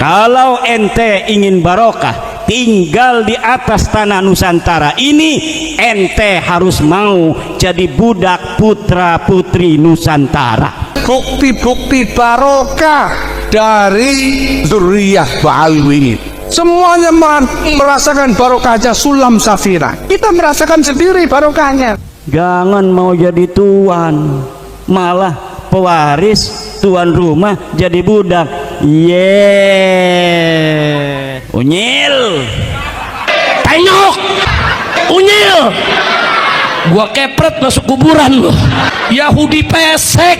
Kalau ente ingin barokah tinggal di atas tanah Nusantara ini, ente harus mau jadi budak putra putri Nusantara. Bukti-bukti barokah dari zuriyah Ba'alwi, semuanya merasakan barokahnya Sulam Safira. Kita merasakan sendiri barokahnya. Jangan mau jadi tuan, malah pewaris, tuan rumah jadi budak. Unyil, tengok, unyil, gua kepret masuk kuburan lo. Yahudi pesek,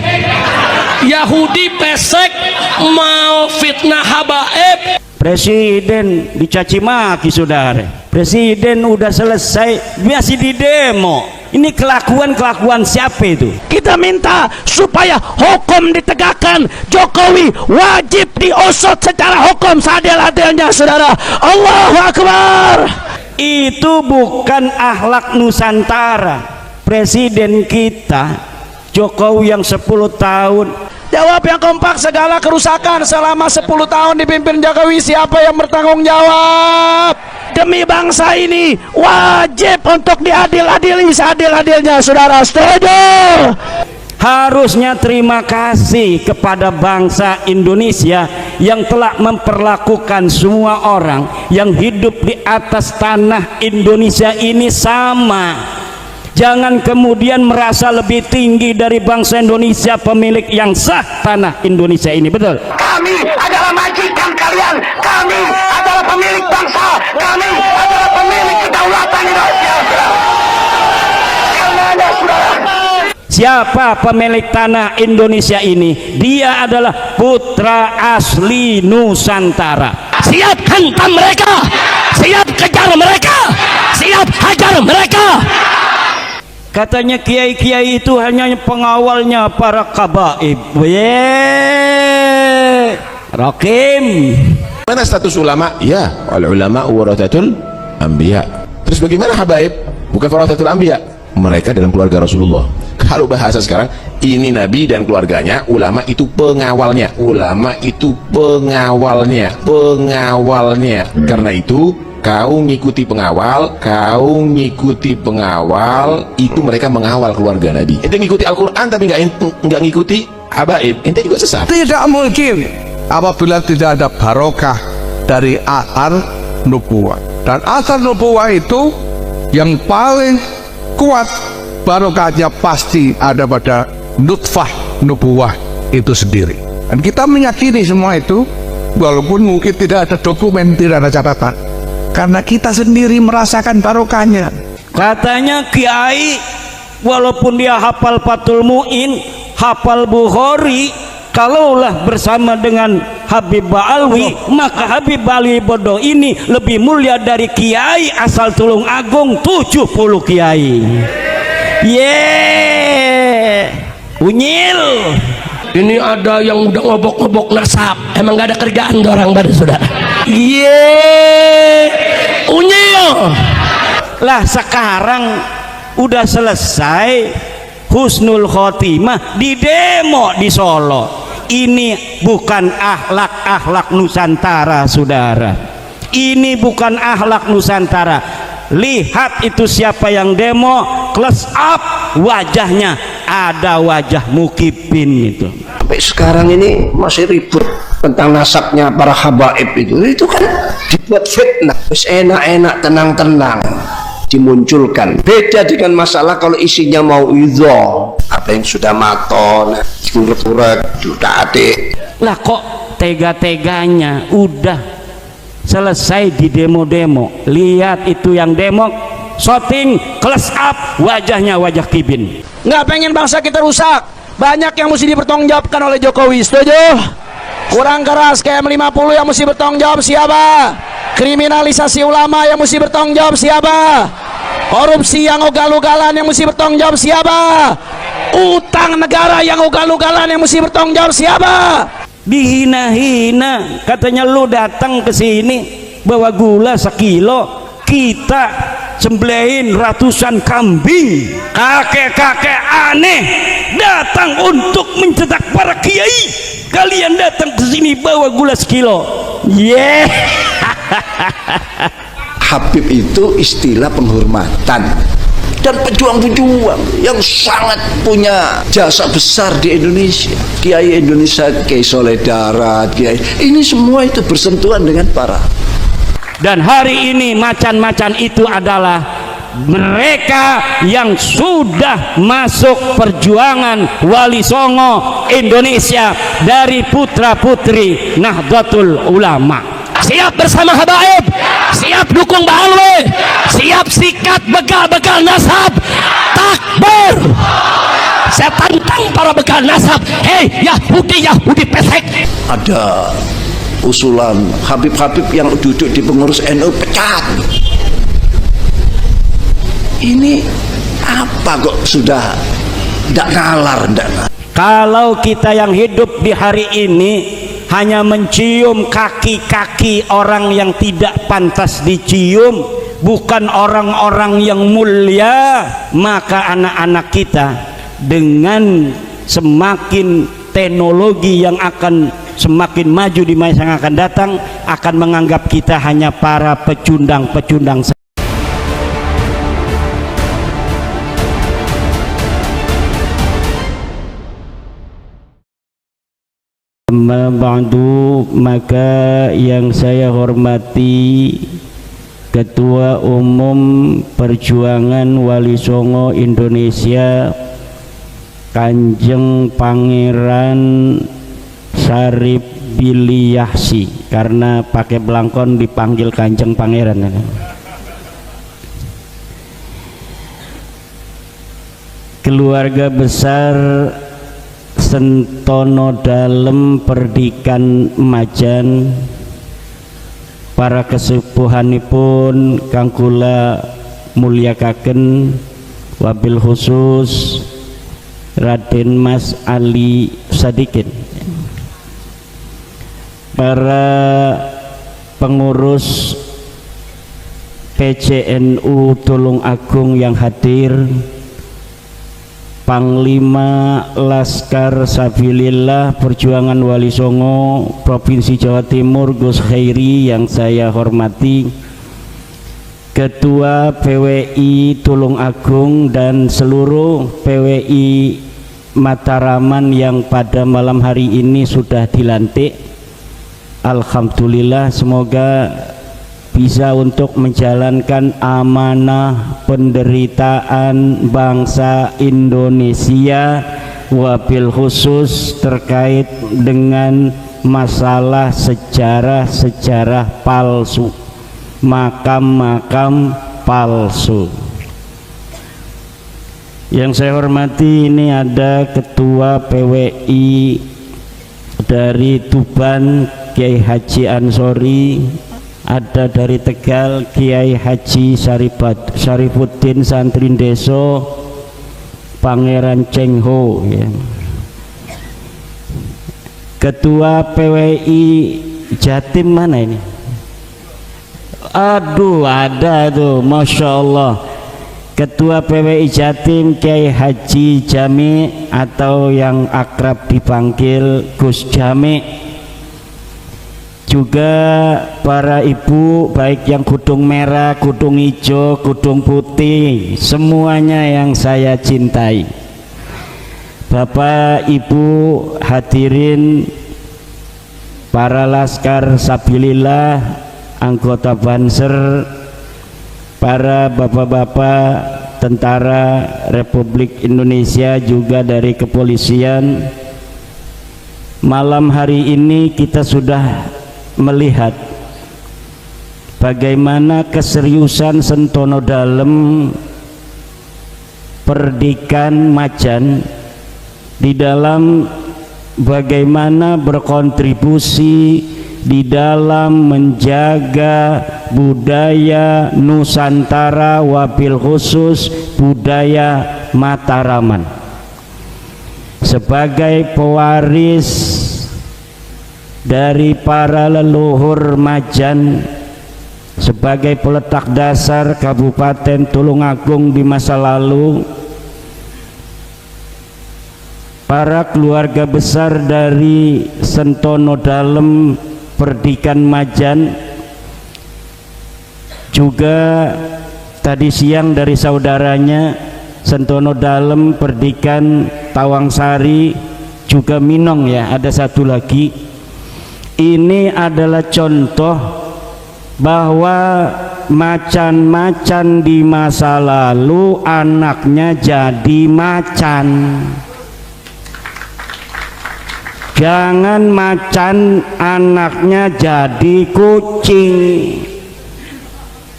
Yahudi pesek mau fitnah habaib. Presiden dicaci maki, saudara. Presiden udah selesai masih di demo. Ini kelakuan siapa itu? Kita minta supaya hukum ditegakkan. Jokowi wajib diusut secara hukum seadil-adilnya, saudara. Allahu Akbar. Itu bukan akhlak Nusantara. Presiden kita Jokowi yang 10 tahun jawab yang kompak segala kerusakan selama 10 tahun dipimpin Jokowi. Siapa yang bertanggung jawab? Demi bangsa ini wajib untuk diadil-adili seadil-adilnya, saudara. Setuju? Harusnya terima kasih kepada bangsa Indonesia yang telah memperlakukan semua orang yang hidup di atas tanah Indonesia ini sama. Jangan kemudian merasa lebih tinggi dari bangsa Indonesia, pemilik yang sah tanah Indonesia ini. Betul? Kami adalah majikan kalian, kami adalah pemilik bangsa, kami adalah pemilik kedaulatan Indonesia. Karenanya, saudara, siapa pemilik tanah Indonesia ini? Dia adalah putra asli Nusantara. Siap hantam mereka, siap kejar mereka, siap hajar mereka. Katanya kiai-kiai itu hanya pengawalnya para kabaib. Rokim. Mana status ulama? Ya, al ulama warathatul anbiya. Terus bagaimana habaib? Bukan warathatul anbiya. Mereka dalam keluarga Rasulullah. Kalau bahasa sekarang, ini nabi dan keluarganya, ulama itu pengawalnya. Ulama itu pengawalnya, pengawalnya. Karena itu kau ngikuti pengawal, itu mereka mengawal keluarga Nabi. Ente ngikuti Al-Quran tapi nggak ngikuti habaib, ente juga sesat. Tidak mungkin apabila tidak ada barokah dari athar nubuwah. Dan athar nubuwah itu yang paling kuat barokahnya pasti ada pada nutfah nubuwah itu sendiri. Dan kita meyakini semua itu, walaupun mungkin tidak ada dokumen, tidak ada catatan, karena kita sendiri merasakan barokahnya. Katanya kiai walaupun dia hafal Fathul Mu'in, hafal Bukhari, kalaulah bersama dengan Habib Ba'alwi, maka Habib Ba'alwi bodoh ini lebih mulia dari kiai asal Tulung Agung 70 kiai. Unyil. Ini ada yang udah ngobok-ngobok nasab, emang gak ada kerjaan orang pada, saudara. Unyil. Lah sekarang udah selesai husnul khotimah di demo di Solo. Ini bukan akhlak Nusantara, saudara. Ini bukan akhlak Nusantara. Lihat itu siapa yang demo, close up wajahnya, ada wajah Mukibin itu. Sampai sekarang ini masih ribut tentang nasabnya para habaib itu kan dibuat fitnah. Terus enak-enak, tenang-tenang dimunculkan. Beda dengan masalah kalau isinya mau idho, apa yang sudah maton, urek-urek, sudah adik. Lah kok tega-teganya udah selesai di demo-demo. Lihat itu yang demo, shooting, close up wajahnya, wajah Kibin. Nggak pengen bangsa kita rusak, banyak yang mesti dipertanggungjawabkan oleh Jokowi. Setuju? Kurang keras KM50 yang mesti bertanggung jawab siapa? Kriminalisasi ulama yang mesti bertanggung jawab siapa? Korupsi yang ugal-ugalan yang mesti bertanggung jawab siapa? Utang negara yang ugal-ugalan yang mesti bertanggung jawab siapa? Dihina-hina, katanya lu datang ke sini bawa gula 1 kilo, kita sembelihin ratusan kambing. Kakek-kakek aneh datang untuk mencetak para kiai. Kalian datang ke sini bawa gula 1 kilo. Yeah. Habib itu istilah penghormatan dan pejuang-pejuang yang sangat punya jasa besar di Indonesia. Kiai Indonesia, Kiai Soleh Darat, Kiai, ini semua itu bersentuhan dengan para. Dan hari ini macan-macan itu adalah mereka yang sudah masuk perjuangan Wali Songo Indonesia dari putra-putri Nahdlatul Ulama. Siap bersama habaib, siap dukung Mbah Alwi, siap sikat bekal-bekal nasab. Takbir. Saya tantang para bekal nasab. Hei Yahudi pesek. Ada usulan Habib-habib yang duduk di pengurus NU pecat. Ini apa kok sudah tidak nalar, Kalau kita yang hidup di hari ini hanya mencium kaki-kaki orang yang tidak pantas dicium, bukan orang-orang yang mulia, maka anak-anak kita dengan semakin teknologi yang akan semakin maju di masa yang akan datang akan menganggap kita hanya para pecundang-pecundang. Amma ba'du, maka yang saya hormati Ketua Umum Perjuangan Wali Songo Indonesia Kanjeng Pangeran Syarif Billy Yahsi, karena pakai belangkon dipanggil Kanjeng Pangeran. Keluarga besar Sentono Dalem Perdikan Majan, para kesepuhanipun kang kula mulyakaken, wabil khusus Raden Mas Ali Sadikin, para pengurus PCNU Tulung Agung yang hadir, Panglima Laskar Sabilillah Perjuangan Wali Songo Provinsi Jawa Timur Gus Khairi yang saya hormati, Ketua PWI Tulung Agung dan seluruh PWI Mataraman yang pada malam hari ini sudah dilantik. Alhamdulillah, semoga bisa untuk menjalankan amanah penderitaan bangsa Indonesia, wabil khusus terkait dengan masalah sejarah-sejarah palsu, makam-makam palsu. Yang saya hormati, ini ada Ketua PWI dari Tuban Kiai Haji Ansori, ada dari Tegal Kiai Haji Syarifuddin Santri Deso Pangeran Cengho, ya. Ketua PWI Jatim mana ini? Aduh, ada tuh, Masya Allah. Ketua PWI Jatim Kiai Haji Jami atau yang akrab dipanggil Gus Jami. Juga para ibu, baik yang kudung merah, kudung hijau, kudung putih, semuanya yang saya cintai. Bapak Ibu hadirin, para Laskar Sabilillah, anggota Banser, para bapak-bapak tentara Republik Indonesia, juga dari kepolisian. Malam hari ini kita sudah melihat bagaimana keseriusan Sentono Dalem Perdikan Majan di dalam bagaimana berkontribusi di dalam menjaga budaya Nusantara, wabil khusus budaya Mataraman, sebagai pewaris dari para leluhur Majan, sebagai peletak dasar Kabupaten Tulungagung di masa lalu. Para keluarga besar dari Sentono Dalem Perdikan Majan, juga tadi siang dari saudaranya Sentono Dalem, Perdikan Tawangsari, juga Minong ya, ada satu lagi. Ini adalah contoh bahwa macan-macan di masa lalu anaknya jadi macan. Jangan macan anaknya jadi kucing.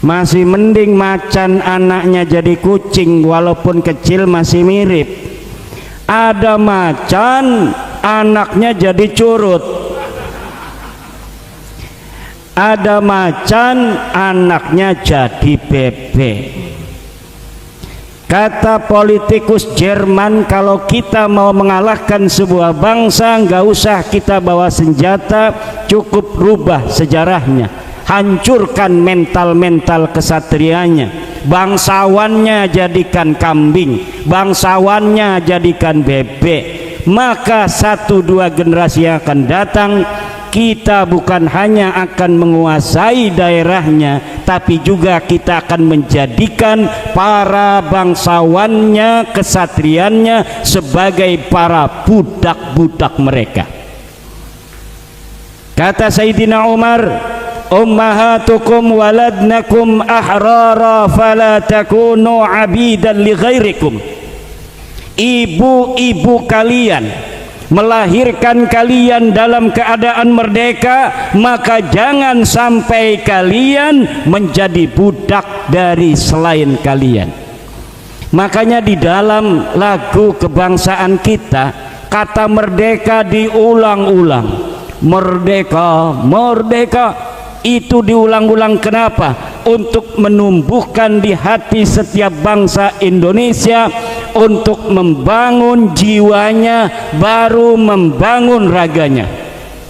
Masih mending macan anaknya jadi kucing, walaupun kecil masih mirip. Ada macan anaknya jadi curut. Ada macan anaknya jadi bebek. Kata politikus Jerman, kalau kita mau mengalahkan sebuah bangsa, nggak usah kita bawa senjata, cukup rubah sejarahnya, hancurkan mental-mental kesatrianya, bangsawannya jadikan kambing, bangsawannya jadikan bebek, maka 1-2 generasi yang akan datang, kita bukan hanya akan menguasai daerahnya, tapi juga kita akan menjadikan para bangsawannya, kesatriannya sebagai para budak-budak mereka. Kata Sayyidina Umar, ummahatukum waladnakum ahrara fala takunu abidan li ghairikum. Ibu-ibu kalian melahirkan kalian dalam keadaan merdeka, maka jangan sampai kalian menjadi budak dari selain kalian. Makanya di dalam lagu kebangsaan kita, kata merdeka diulang-ulang. Merdeka, merdeka, itu diulang-ulang. Kenapa? Untuk menumbuhkan di hati setiap bangsa Indonesia, untuk membangun jiwanya, baru membangun raganya.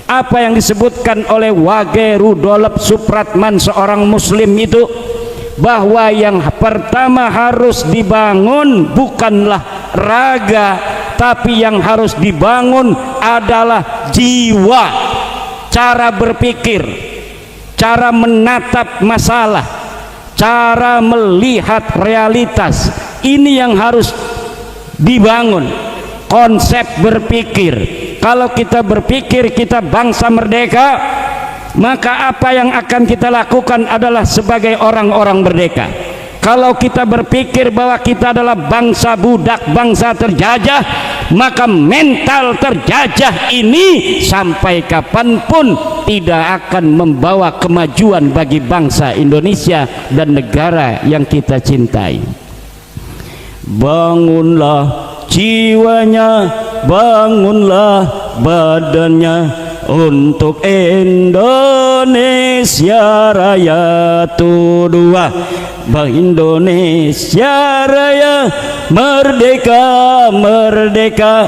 Apa yang disebutkan oleh Wage Rudolf Supratman, seorang muslim itu, bahwa yang pertama harus dibangun bukanlah raga, tapi yang harus dibangun adalah jiwa, cara berpikir, cara menatap masalah, cara melihat realitas. Ini yang harus dibangun, konsep berpikir. Kalau kita berpikir kita bangsa merdeka, maka apa yang akan kita lakukan adalah sebagai orang-orang merdeka. Kalau kita berpikir bahwa kita adalah bangsa budak, bangsa terjajah, maka mental terjajah ini sampai kapanpun tidak akan membawa kemajuan bagi bangsa Indonesia dan negara yang kita cintai. Bangunlah jiwanya, bangunlah badannya untuk Indonesia Raya Tudua. Indonesia Raya merdeka, merdeka,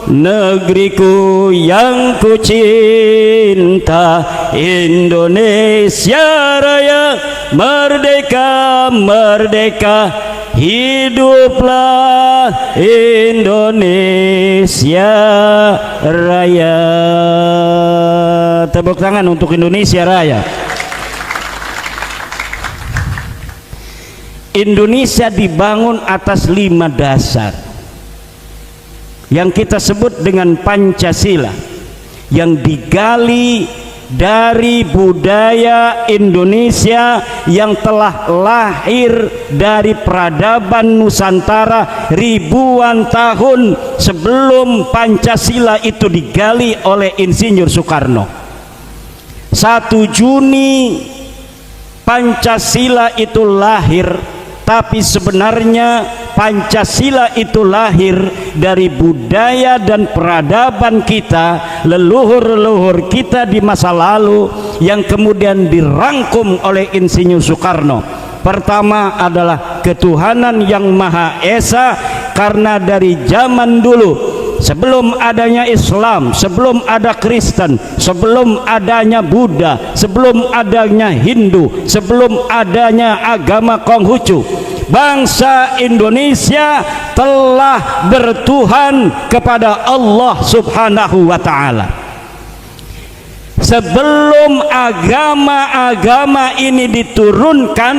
negeriku yang ku cinta. Indonesia Raya merdeka, merdeka, hiduplah Indonesia Raya. Tepuk tangan untuk Indonesia Raya. Indonesia dibangun atas 5 dasar yang kita sebut dengan Pancasila, yang digali dari budaya Indonesia yang telah lahir dari peradaban Nusantara ribuan tahun sebelum Pancasila itu digali oleh Insinyur Soekarno. 1 Juni Pancasila itu lahir, tapi sebenarnya Pancasila itu lahir dari budaya dan peradaban kita, leluhur-leluhur kita di masa lalu, yang kemudian dirangkum oleh Insinyur Soekarno. Pertama adalah ketuhanan yang Maha Esa, karena dari zaman dulu, sebelum adanya Islam, sebelum ada Kristen, sebelum adanya Buddha, sebelum adanya Hindu, sebelum adanya agama Konghucu, bangsa Indonesia telah bertuhan kepada Allah Subhanahu wa ta'ala. sebelum agama-agama ini diturunkan,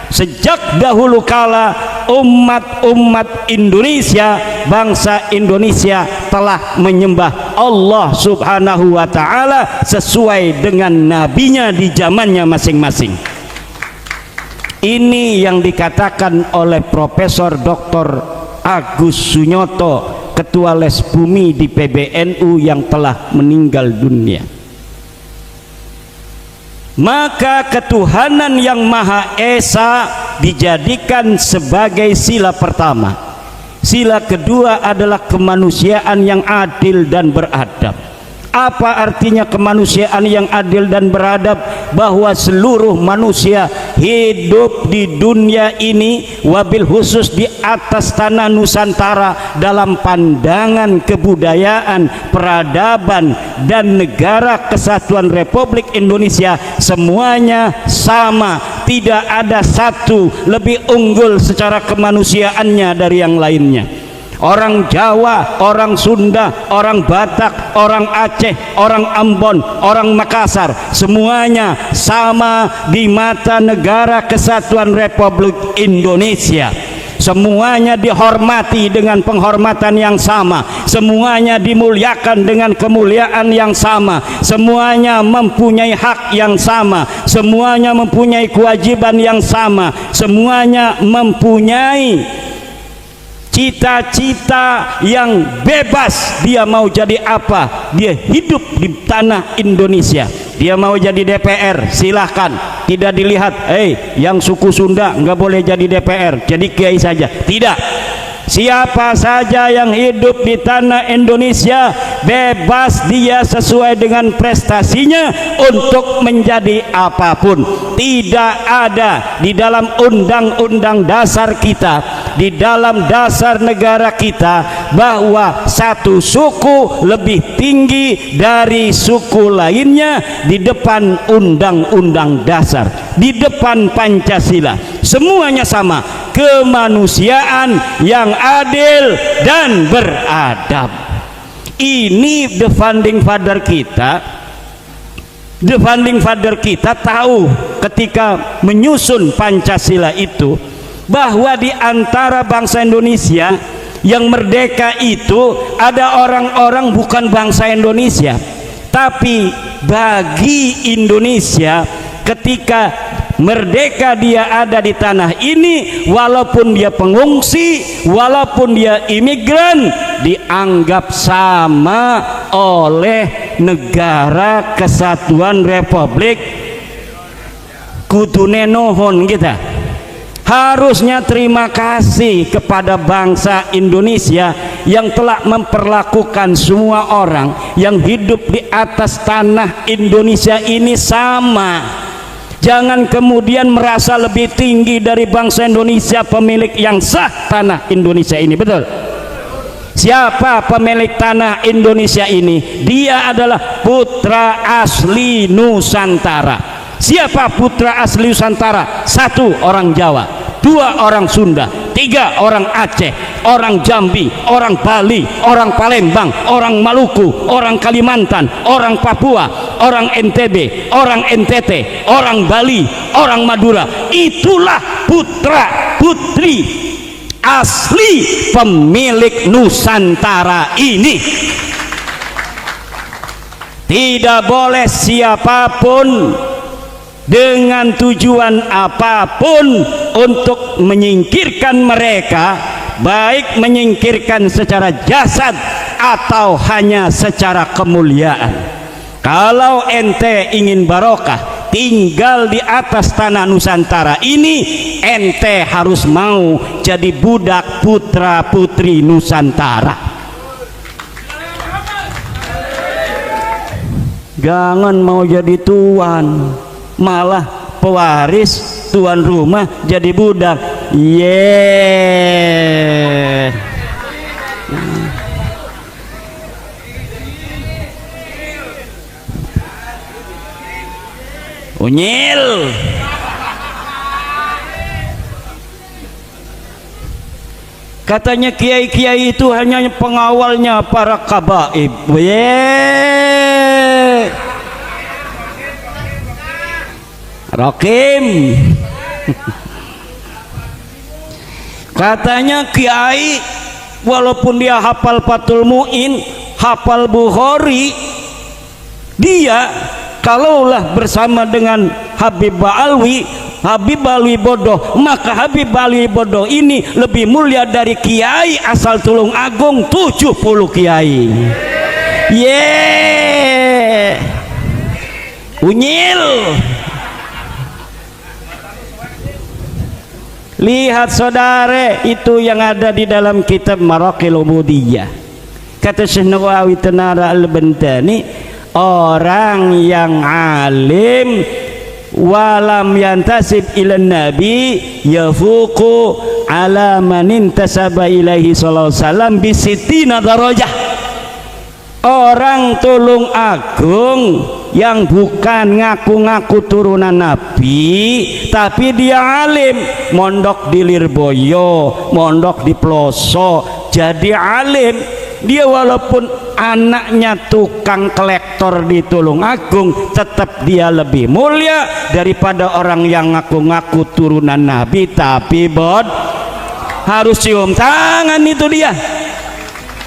sejak dahulu kala umat-umat Indonesia, bangsa Indonesia telah menyembah Allah Subhanahu wa ta'ala sesuai dengan nabinya di zamannya masing-masing. Ini yang dikatakan oleh Profesor Dr. Agus Sunyoto, Ketua Les Bumi di PBNU yang telah meninggal dunia. Maka ketuhanan yang Maha Esa dijadikan sebagai sila pertama. Sila kedua adalah kemanusiaan yang adil dan beradab. Apa artinya kemanusiaan yang adil dan beradab? Bahwa seluruh manusia hidup di dunia ini, wabil khusus di atas tanah Nusantara, dalam pandangan kebudayaan, peradaban, dan negara kesatuan Republik Indonesia, semuanya sama. Tidak ada satu lebih unggul secara kemanusiaannya dari yang lainnya. Orang Jawa, orang Sunda, orang Batak, orang Aceh, orang Ambon, orang Makassar, semuanya sama di mata negara kesatuan Republik Indonesia. Semuanya dihormati dengan penghormatan yang sama, semuanya dimuliakan dengan kemuliaan yang sama, semuanya mempunyai hak yang sama, semuanya mempunyai kewajiban yang sama, semuanya mempunyai cita-cita yang bebas. Dia mau jadi apa, dia hidup di tanah Indonesia. Dia mau jadi DPR, silahkan, tidak dilihat yang suku Sunda nggak boleh jadi DPR, jadi kiai saja. Tidak, siapa saja yang hidup di tanah Indonesia bebas dia sesuai dengan prestasinya untuk menjadi apapun. Tidak ada di dalam undang-undang dasar kita, di dalam dasar negara kita, bahwa satu suku lebih tinggi dari suku lainnya di depan undang-undang dasar, di depan Pancasila. Semuanya sama, kemanusiaan yang adil dan beradab. Ini the founding father kita. The founding father kita tahu ketika menyusun Pancasila itu, bahwa di antara bangsa Indonesia yang merdeka itu ada orang-orang bukan bangsa Indonesia, tapi bagi Indonesia ketika merdeka dia ada di tanah ini, walaupun dia pengungsi, walaupun dia imigran, dianggap sama oleh negara kesatuan Republik. Kudune nuhun kita, harusnya terima kasih kepada bangsa Indonesia yang telah memperlakukan semua orang yang hidup di atas tanah Indonesia ini sama. Jangan kemudian merasa lebih tinggi dari bangsa Indonesia, pemilik yang sah tanah Indonesia ini. Betul? Siapa pemilik tanah Indonesia ini? Dia adalah putra asli Nusantara. Siapa putra asli Nusantara? 1 orang Jawa, 2 orang Sunda, 3 orang Aceh, orang Jambi, orang Bali, orang Palembang, orang Maluku, orang Kalimantan, orang Papua, orang NTB, orang NTT, orang Bali, orang Madura. Itulah putra putri asli pemilik Nusantara ini. Tidak boleh siapapun dengan tujuan apapun untuk menyingkirkan mereka, baik menyingkirkan secara jasad atau hanya secara kemuliaan. Kalau ente ingin barokah tinggal di atas tanah Nusantara ini, ente harus mau jadi budak putra putri Nusantara. Jangan mau jadi tuan, malah pewaris tuan rumah jadi budak. Unyil. Katanya kiai-kiai itu hanya pengawalnya para kabaib. Rokim. Katanya kiai walaupun dia hafal Fathul Muin, hafal Bukhari, dia kalaulah bersama dengan Habib Alwi bodoh, maka Habib Alwi bodoh ini lebih mulia dari kiai asal Tulung Agung 70 kiai. Unyil. Lihat saudara, itu yang ada di dalam kitab Maraqil Ubudiyah. Kata Syekh Nawawi Tanara Al-Bantani, orang yang alim walam yantasib ila nabi yafuqu ala man intasaba ilaihi sallallahu alaihi wasallam bi sittina darajah. Orang Tulung Agung yang bukan ngaku-ngaku turunan Nabi tapi dia alim, mondok di Lirboyo, mondok di Ploso, jadi alim. Dia walaupun anaknya tukang kolektor di Tulung Agung, tetap dia lebih mulia daripada orang yang ngaku-ngaku turunan Nabi tapi harus cium tangan. Itu dia.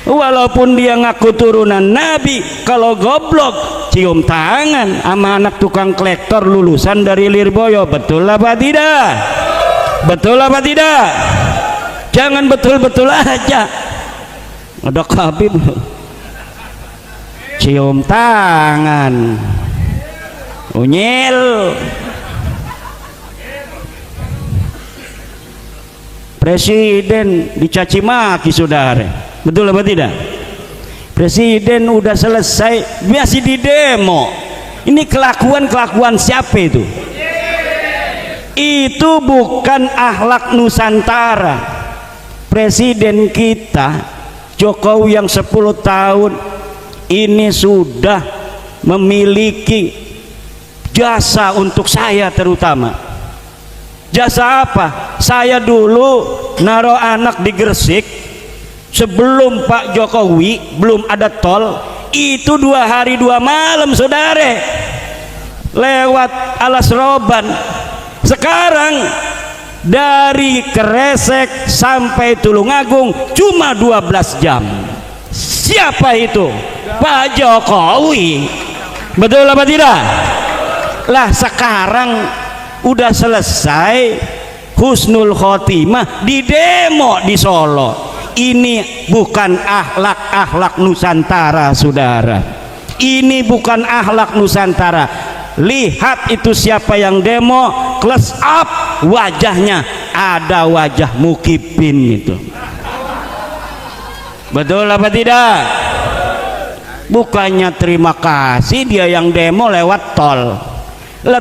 Walaupun dia ngaku turunan Nabi, kalau goblok cium tangan sama anak tukang kolektor lulusan dari Lirboyo. Betul apa tidak? Betul apa tidak? Jangan betul-betul aja. Ada Habib cium tangan, unyil. Presiden dicaci maki saudara. Betul apa tidak? Presiden udah selesai masih di demo. Ini kelakuan siapa itu? Itu bukan akhlak Nusantara. Presiden kita Jokowi yang 10 tahun ini sudah memiliki jasa untuk saya, terutama jasa apa? Saya dulu naruh anak di Gresik sebelum Pak Jokowi, belum ada tol, itu 2 hari 2 malam saudara, lewat Alas Roban. Sekarang dari Kresek sampai Tulung Agung cuma 12 jam. Siapa itu? Pak Jokowi. Betul apa tidak? Lah sekarang udah selesai husnul khotimah di demo di Solo. Ini bukan akhlak Nusantara saudara. Ini bukan akhlak Nusantara. Lihat itu siapa yang demo, close up wajahnya, ada wajah Mukibin itu. Betul apa tidak? Bukannya terima kasih dia yang demo lewat tol.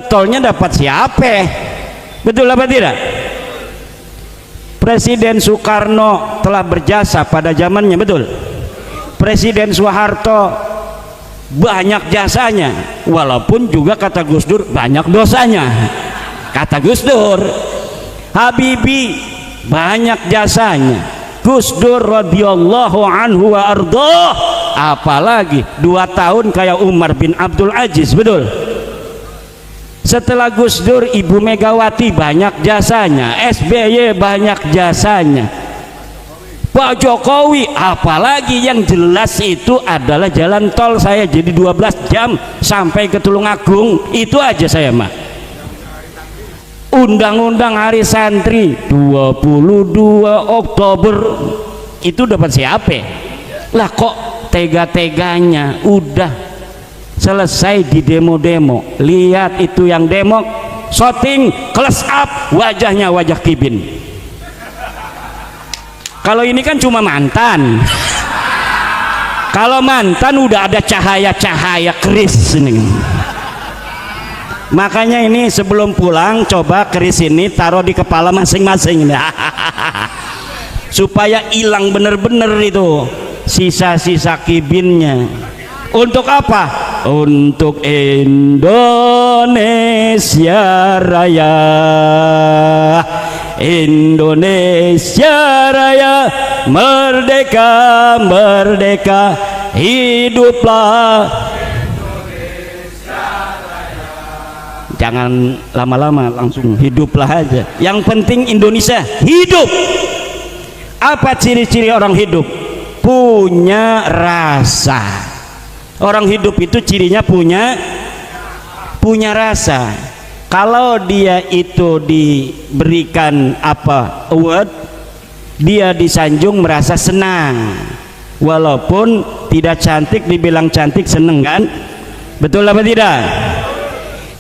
Tolnya dapat siapa? Betul apa tidak? Presiden Soekarno telah berjasa pada zamannya, betul. Presiden Soeharto banyak jasanya, walaupun juga kata Gus Dur banyak dosanya. Kata Gus Dur, Habibie banyak jasanya, Gus Dur radhiyallahu anhu wa ardhah, apalagi 2 tahun kayak Umar bin Abdul Aziz, betul. Setelah Gus Dur Ibu Megawati banyak jasanya, SBY banyak jasanya, Pak Jokowi apalagi yang jelas itu adalah jalan tol. Saya jadi 12 jam sampai ke Tulung Agung, itu aja saya mah. Undang-undang hari santri 22 Oktober itu dapat siapa? Lah kok tega-teganya udah selesai di demo-demo. Lihat itu yang demo, shooting close up wajahnya, wajah Kibin. Kalau ini kan cuma mantan. Kalau mantan udah ada cahaya-cahaya keris ini. Makanya ini sebelum pulang coba keris ini taruh di kepala masing-masing supaya hilang bener-bener itu sisa-sisa Kibinnya. Untuk apa? Untuk Indonesia Raya. Indonesia Raya, merdeka, merdeka, hiduplah. jangan lama-lama, langsung hiduplah aja. Yang penting Indonesia hidup. Apa ciri-ciri orang hidup? Punya rasa. Orang hidup itu cirinya punya rasa. Kalau dia itu diberikan apa award, dia disanjung merasa senang, walaupun tidak cantik dibilang cantik seneng kan? Betul apa tidak?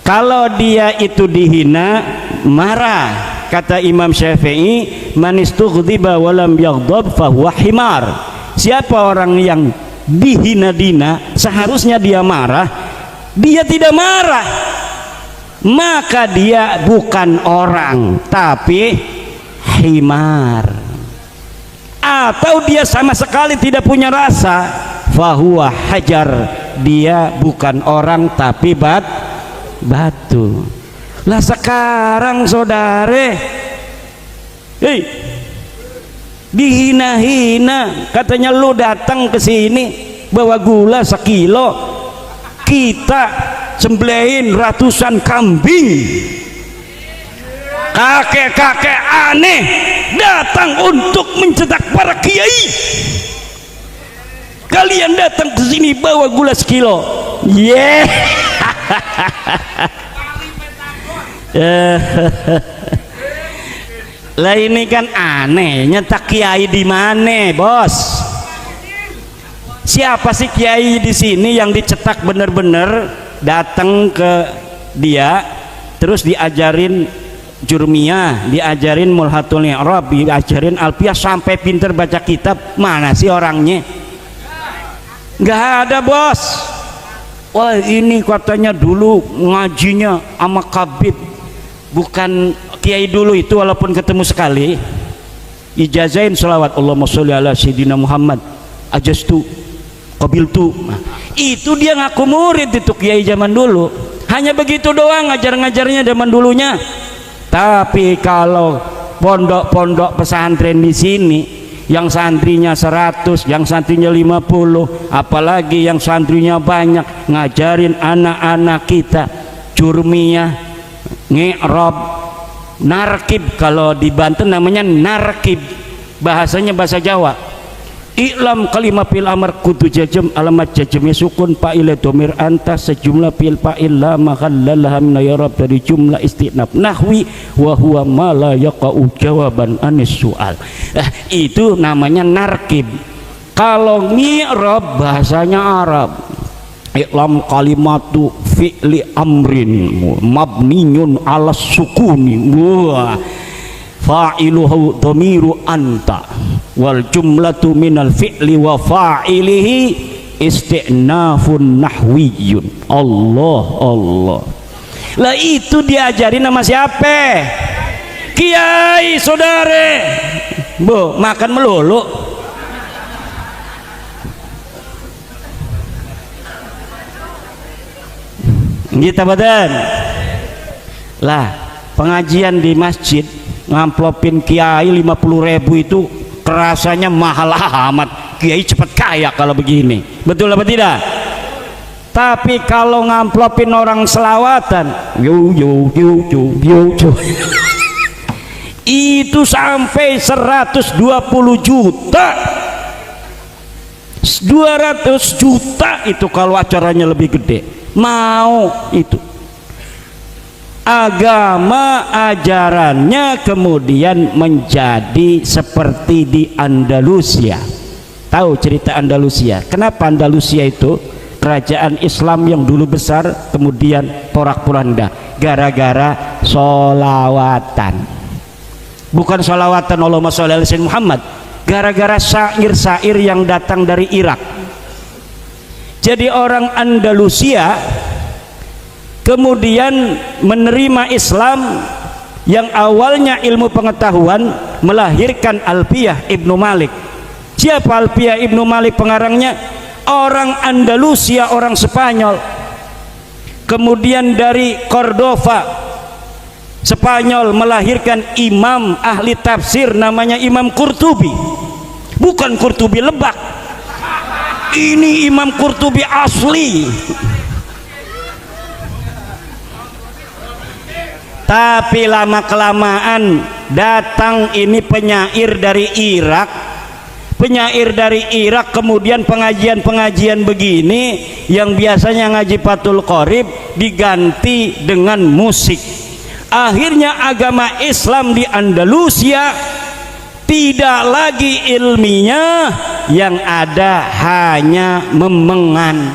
Kalau dia itu dihina marah. Kata Imam Syafi'i, man istughdiba wa lam yaghdab fahuwa himar. Siapa orang yang dihina-dina seharusnya dia marah, dia tidak marah, maka dia bukan orang tapi himar. Atau dia sama sekali tidak punya rasa, fahuwa hajar, dia bukan orang tapi batu. Lah sekarang saudara, dihina-hina, katanya lu datang ke sini bawa gula 1 kilo, kita sembelihin ratusan kambing. Kakek-kakek aneh datang untuk mencetak para kiai. Kalian datang ke sini bawa gula 1 kilo. Yeah. Lah ini kan aneh, nyetak kiai di mana, bos? Siapa sih kiai di sini yang dicetak bener-bener datang ke dia terus diajarin Jurmiyah, diajarin Mulhatul I'rab, diajarin Alfiyah sampai pinter baca kitab? Mana sih orangnya? Nggak ada, bos. Wah, ini katanya dulu ngajinya sama Kabib, bukan kiai dulu itu, walaupun ketemu sekali ijazain selawat Allahumma sholli ala sayyidina Muhammad ajastu qabiltu. Nah, itu dia ngaku murid itu kiai zaman dulu. Hanya begitu doang ngajar-ngajarnya zaman dulunya. Tapi kalau pondok-pondok pesantren di sini yang santrinya 100, yang santrinya 50, apalagi yang santrinya banyak, ngajarin anak-anak kita Jurmiyah, I'rab, narkib. Kalau di Banten namanya narkib, bahasanya bahasa Jawa. I'lam kalimah fil amr kudu jajem, alamat jajemnya sukun fa'il domir anta sejumlah fil fa'il la mahallalah min yarab dari jumlah istinaf nahwi wa huwa ma la yaqa'u jawaban anis su'al. Itu namanya narkib. Kalau ngirab bahasanya Arab. I'lam kalimatu fi'li amrin mabniun ala sukuni wa fa'iluhu dhamiru anta wal jumlatu minal fi'li wa fa'ilihi isti'nafun nahwiyun. Allah Allah. Lah itu diajarin sama siapa? Kiai, saudara. Bu, makan melulu. Kita badan. Lah, pengajian di masjid ngamplopin kiai 50.000 itu rasanya mahal amat. Kiai cepat kaya kalau begini, betul apa tidak? Tapi kalau ngamplopin orang selawatan yo itu sampai 120 juta, 200 juta itu kalau acaranya lebih gede. Mau itu agama ajarannya kemudian menjadi seperti di Andalusia. Tahu cerita Andalusia? Kenapa Andalusia itu kerajaan Islam yang dulu besar kemudian porak-poranda? Gara-gara solawatan. Bukan solawatan Allahumma sholli ala sayyidina Muhammad, gara-gara syair-syair yang datang dari Irak. Jadi orang Andalusia kemudian menerima Islam yang awalnya ilmu pengetahuan, melahirkan Alfiyah Ibnu Malik. Siapa Alfiyah Ibnu Malik pengarangnya? Orang Andalusia, orang Spanyol. Kemudian dari Cordova, Spanyol, melahirkan imam ahli tafsir namanya Imam Qurtubi. Bukan Qurtubi Lebak, ini Imam Qurtubi asli. Tapi lama-kelamaan datang ini penyair dari Irak, kemudian pengajian-pengajian begini yang biasanya ngaji Fathul Qorib diganti dengan musik. Akhirnya agama Islam di Andalusia tidak lagi ilmiah, yang ada hanya memengan.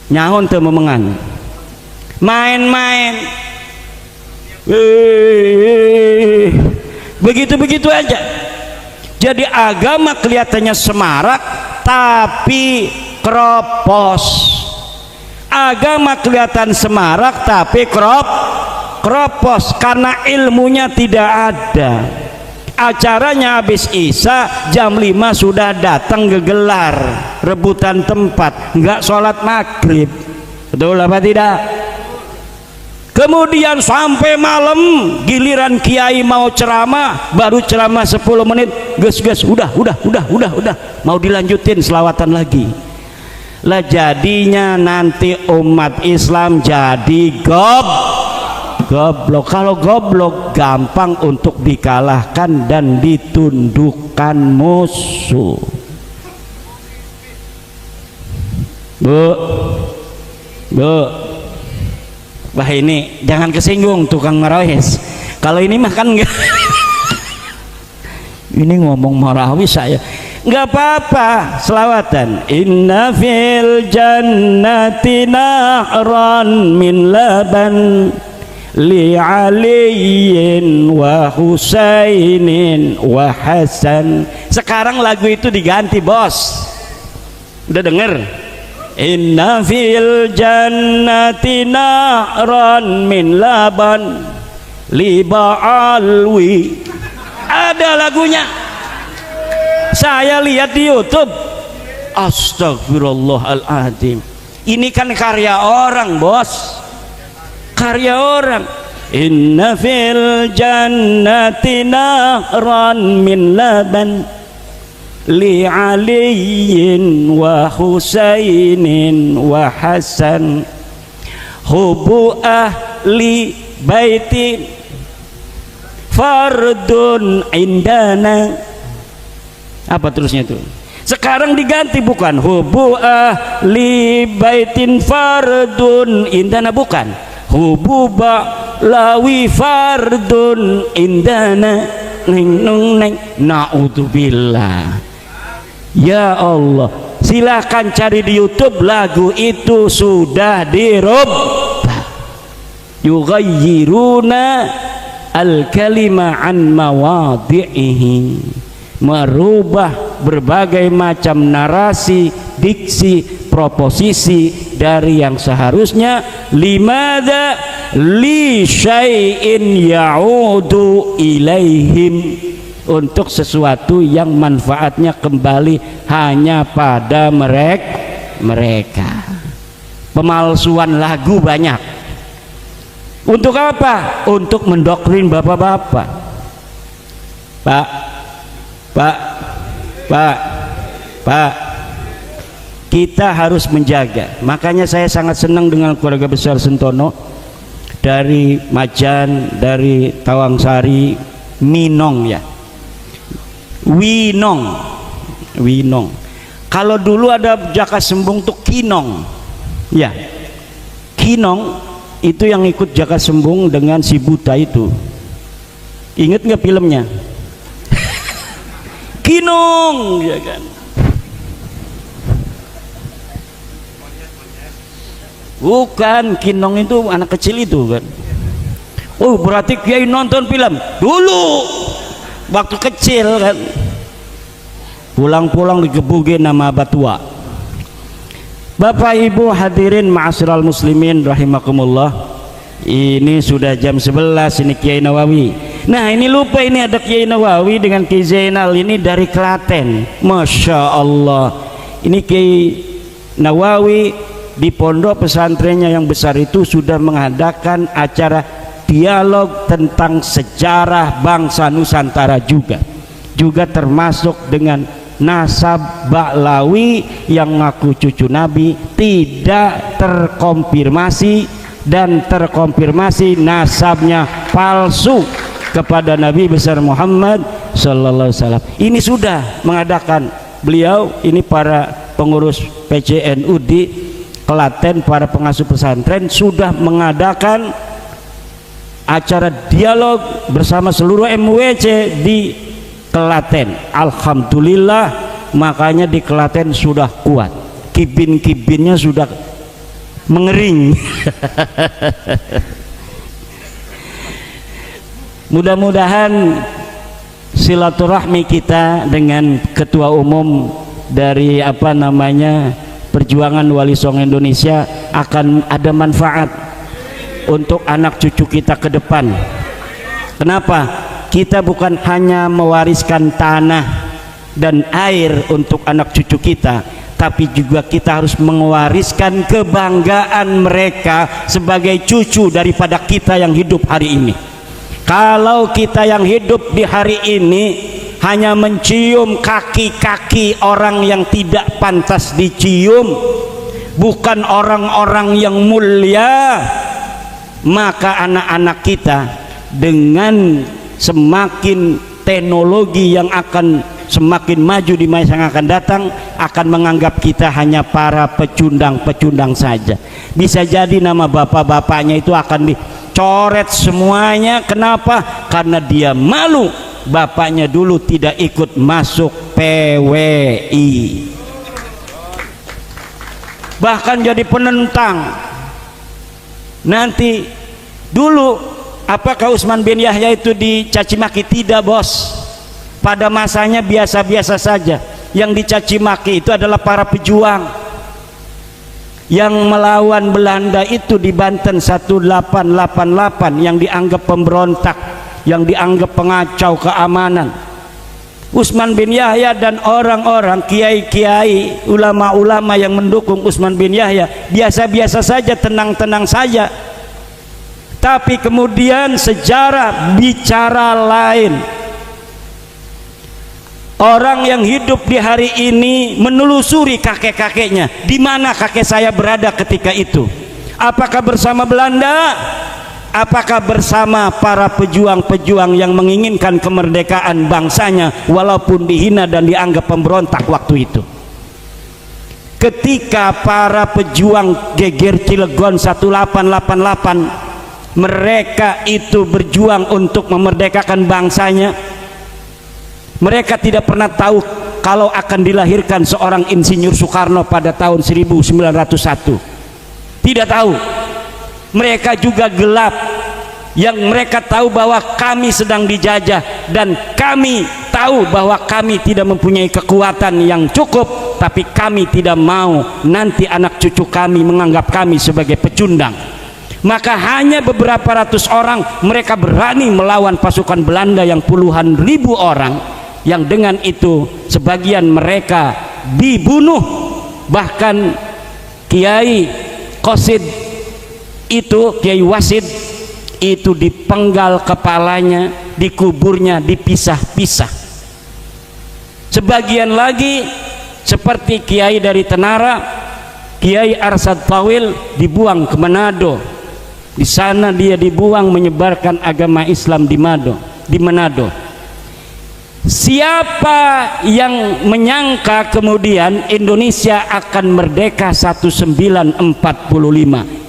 Nyahon teu memengan, main-main, begitu-begitu aja. Jadi agama kelihatannya semarak tapi kropos. Agama kelihatan semarak tapi kropos karena ilmunya tidak ada. Acaranya habis Isya jam 5 sudah datang gegelar, rebutan tempat, nggak sholat maghrib. Betul apa tidak? Kemudian sampai malam giliran kiai mau ceramah, baru ceramah 10 menit, ges udah mau dilanjutin selawatan lagi. Lah jadinya nanti umat Islam jadi goblok. Kalau goblok gampang untuk dikalahkan dan ditundukkan musuh. Bu, wah ini jangan kesinggung tukang marawis. Kalau ini mah kan enggak. Ini ngomong marawis saya nggak apa-apa, selawatan. Inna fil jannati nahran min laban li aliyin wa husainin wa hasan. Sekarang lagu itu diganti, bos. Udah denger? Inna fil jannati nahran min laban li ba'alwi. Ada lagunya, saya lihat di YouTube. Astagfirullahaladzim, ini kan karya orang, bos, karya orang. Inna fil jannati nahran min laban li aliyin wa husainin wa hasan hubu ahli baitin fardun indana. Apa terusnya itu? Sekarang diganti, bukan hubu ahli baitin fardun indana, bukan hubu lawi fardun indana. Neng naudzubillah. Ya Allah, silahkan cari di YouTube, lagu itu sudah dirubah. Yughayyiruna al-kalima an mawadhi'ihi, merubah berbagai macam narasi, diksi, proposisi dari yang seharusnya. Limadza li syai'in ya'udu ilaihim, untuk sesuatu yang manfaatnya kembali hanya pada mereka. Pemalsuan lagu banyak. Untuk apa? Untuk mendoktrin bapak-bapak. Pak, kita harus menjaga. Makanya saya sangat senang dengan keluarga besar Sentono, dari Majan, dari Tawangsari, Minong ya, Winong. Kalau dulu ada Jaka Sembung tuh Kinong, ya, Kinong itu yang ikut Jaka Sembung dengan si buta itu. Ingat nggak filmnya? Kinong, ya kan? Bukan, Kinong itu anak kecil itu kan. Oh, berarti Kiai nonton film dulu waktu kecil kan. Pulang-pulang digebukin nama batua. Bapak Ibu hadirin ma'asyiral muslimin rahimakumullah. Ini sudah jam 11, ini Kiai Nawawi. Nah, ini lupa, ini ada Kiai Nawawi dengan Kiai Zainal, ini dari Klaten. Masya Allah. Ini Kiai Nawawi di pondok pesantrennya yang besar itu sudah mengadakan acara dialog tentang sejarah bangsa Nusantara juga termasuk dengan nasab Ba'lawi yang ngaku cucu Nabi, tidak terkonfirmasi dan terkonfirmasi nasabnya palsu kepada Nabi besar Muhammad sallallahu alaihi wasallam. Ini sudah mengadakan beliau, ini para pengurus PCNU di Klaten, para pengasuh pesantren sudah mengadakan acara dialog bersama seluruh MWC di Klaten. Alhamdulillah, makanya di Klaten sudah kuat, kibin-kibinnya sudah mengering. Mudah-mudahan silaturahmi kita dengan ketua umum dari Perjuangan Wali Songo Indonesia akan ada manfaat untuk anak cucu kita ke depan. Kenapa? Kita bukan hanya mewariskan tanah dan air untuk anak cucu kita, tapi juga kita harus mewariskan kebanggaan mereka sebagai cucu daripada kita yang hidup hari ini. Kalau kita yang hidup di hari ini hanya mencium kaki-kaki orang yang tidak pantas dicium, bukan orang-orang yang mulia, maka anak-anak kita dengan semakin teknologi yang akan semakin maju di masa yang akan datang akan menganggap kita hanya para pecundang-pecundang saja. Bisa jadi nama bapak-bapaknya itu akan dicoret semuanya. Kenapa? Karena dia malu bapaknya dulu tidak ikut masuk PWI, bahkan jadi penentang. Nanti dulu apakah Utsman bin Yahya itu dicaci maki? Tidak, bos. Pada masanya biasa-biasa saja. Yang dicaci maki itu adalah para pejuang yang melawan Belanda itu di Banten 1888, yang dianggap pemberontak, yang dianggap pengacau keamanan. Utsman bin Yahya dan orang-orang kiai-kiai, ulama-ulama yang mendukung Utsman bin Yahya biasa-biasa saja, tenang-tenang saja. Tapi kemudian sejarah bicara lain. Orang yang hidup di hari ini menelusuri kakek-kakeknya, di mana kakek saya berada ketika itu. Apakah bersama Belanda? Apakah bersama para pejuang-pejuang yang menginginkan kemerdekaan bangsanya walaupun dihina dan dianggap pemberontak waktu itu? Ketika para pejuang geger Cilegon 1888 mereka itu berjuang untuk memerdekakan bangsanya, mereka tidak pernah tahu kalau akan dilahirkan seorang Insinyur Soekarno pada tahun 1901. Tidak tahu. Mereka juga gelap. Yang mereka tahu bahwa kami sedang dijajah, dan kami tahu bahwa kami tidak mempunyai kekuatan yang cukup, tapi kami tidak mau nanti anak cucu kami menganggap kami sebagai pecundang. Maka hanya beberapa ratus orang mereka berani melawan pasukan Belanda yang puluhan ribu orang, yang dengan itu sebagian mereka dibunuh. Bahkan Kiai Qasid itu, Kiai Wasid itu dipenggal kepalanya, dikuburnya dipisah-pisah. Sebagian lagi seperti Kiai dari Tenara, Kiai Arsad Tawil dibuang ke Manado. Di sana dia dibuang menyebarkan agama Islam di Manado. Siapa yang menyangka kemudian Indonesia akan merdeka 1945?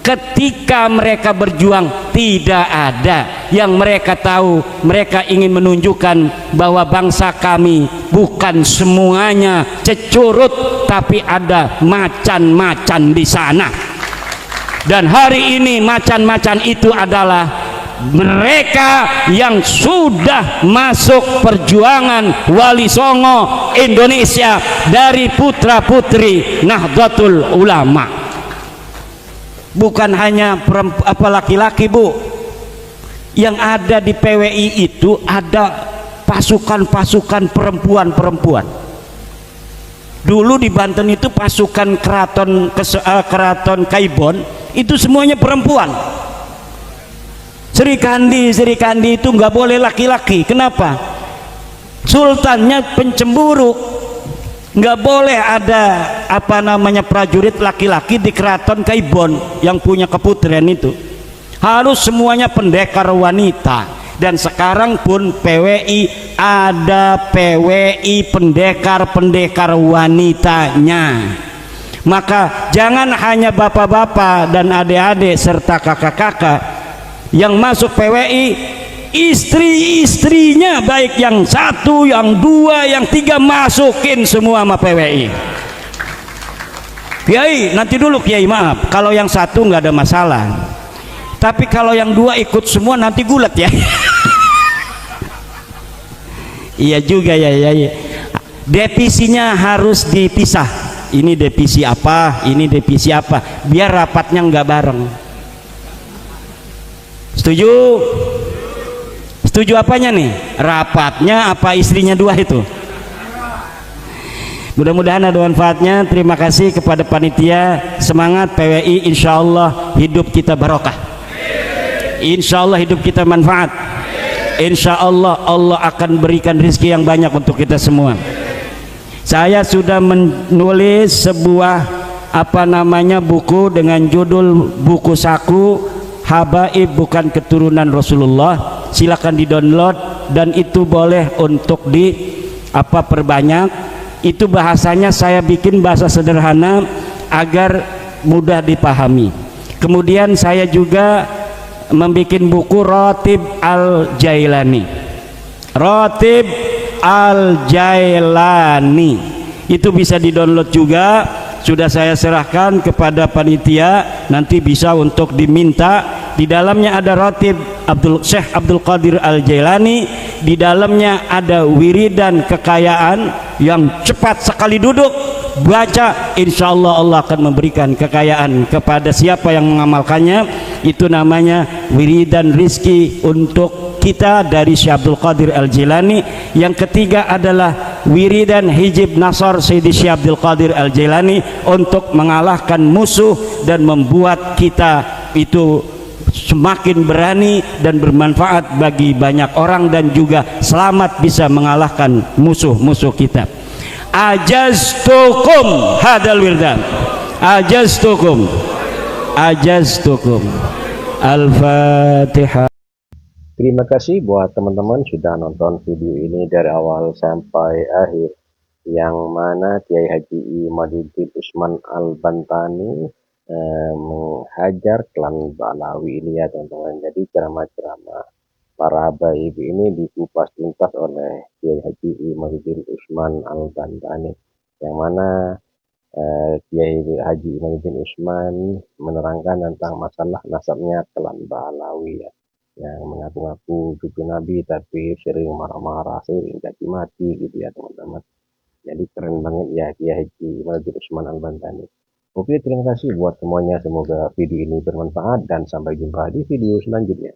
Ketika mereka berjuang tidak ada. Yang mereka tahu, mereka ingin menunjukkan bahwa bangsa kami bukan semuanya cecurut, tapi ada macan-macan di sana. Dan hari ini macan-macan itu adalah mereka yang sudah masuk perjuangan Wali Songo Indonesia dari putra-putri Nahdlatul Ulama. Bukan hanya laki-laki, Bu. Yang ada di PWI itu ada pasukan-pasukan perempuan-perempuan. Dulu di Banten itu pasukan keraton Kaibon itu semuanya perempuan. Sri Kandi itu nggak boleh laki-laki. Kenapa? Sultannya pencemburu. Nggak boleh ada apa namanya prajurit laki-laki di keraton Kaibon yang punya keputrian itu. Harus semuanya pendekar wanita. Dan sekarang pun PWI ada PWI pendekar-pendekar wanitanya. Maka jangan hanya bapak-bapak dan adik-adik serta kakak-kakak yang masuk PWI, istri-istrinya baik yang satu, yang dua, yang tiga masukin semua sama PWI. Kiai, nanti dulu Kiai, maaf, kalau yang satu nggak ada masalah, tapi kalau yang dua ikut semua nanti gulat ya. Iya juga ya, ya. Divisinya harus dipisah. Ini divisi apa, ini divisi apa, biar rapatnya nggak bareng. Setuju? Setuju apanya nih? Rapatnya apa istrinya dua itu? Mudah-mudahan ada manfaatnya. Terima kasih kepada panitia. Semangat PWI, insya Allah hidup kita barokah, insya Allah hidup kita manfaat, insya Allah Allah akan berikan rezeki yang banyak untuk kita semua. Saya sudah menulis sebuah apa namanya buku dengan judul buku saku Habaib bukan keturunan Rasulullah. Silakan di-download dan itu boleh untuk di apa perbanyak. Itu bahasanya saya bikin bahasa sederhana agar mudah dipahami. Kemudian saya juga membuat buku Ratib Al-Jailani. Ratib Al-Jailani itu bisa di-download juga, sudah saya serahkan kepada panitia, nanti bisa untuk diminta. Di dalamnya ada Ratib Syekh Abdul Qadir Al-Jailani, di dalamnya ada wiridan kekayaan yang cepat sekali duduk baca, insya Allah Allah akan memberikan kekayaan kepada siapa yang mengamalkannya. Itu namanya wiridan rizki untuk kita dari Syekh Abdul Qadir Al-Jailani. Yang ketiga adalah wiridan hijib nasar Sayyidi Syekh Abdul Qadir Al-Jailani untuk mengalahkan musuh dan membuat kita itu semakin berani dan bermanfaat bagi banyak orang, dan juga selamat bisa mengalahkan musuh-musuh kita. Ajaztukum hadal wirdan, ajaztukum Al-Fatihah. Terima kasih buat teman-teman sudah nonton video ini dari awal sampai akhir, yang mana Kiai Haji Imaduddin Usman Al-Bantani menghajar klan Balawi ini ya teman-teman. Jadi ceramah-ceramah para habaib ini dikupas tuntas oleh Kiai Haji Imaduddin Usman Al-Bantani, yang mana Kiai Haji Imaduddin Usman menerangkan tentang masalah nasabnya klan Balawi ya, yang mengaku-ngaku cucu Nabi tapi sering marah-marah, sering caci maki gitu ya teman-teman. Jadi keren banget ya Kiai Haji Imaduddin Usman Al-Bantani. Oke, terima kasih buat semuanya, semoga video ini bermanfaat dan sampai jumpa di video selanjutnya.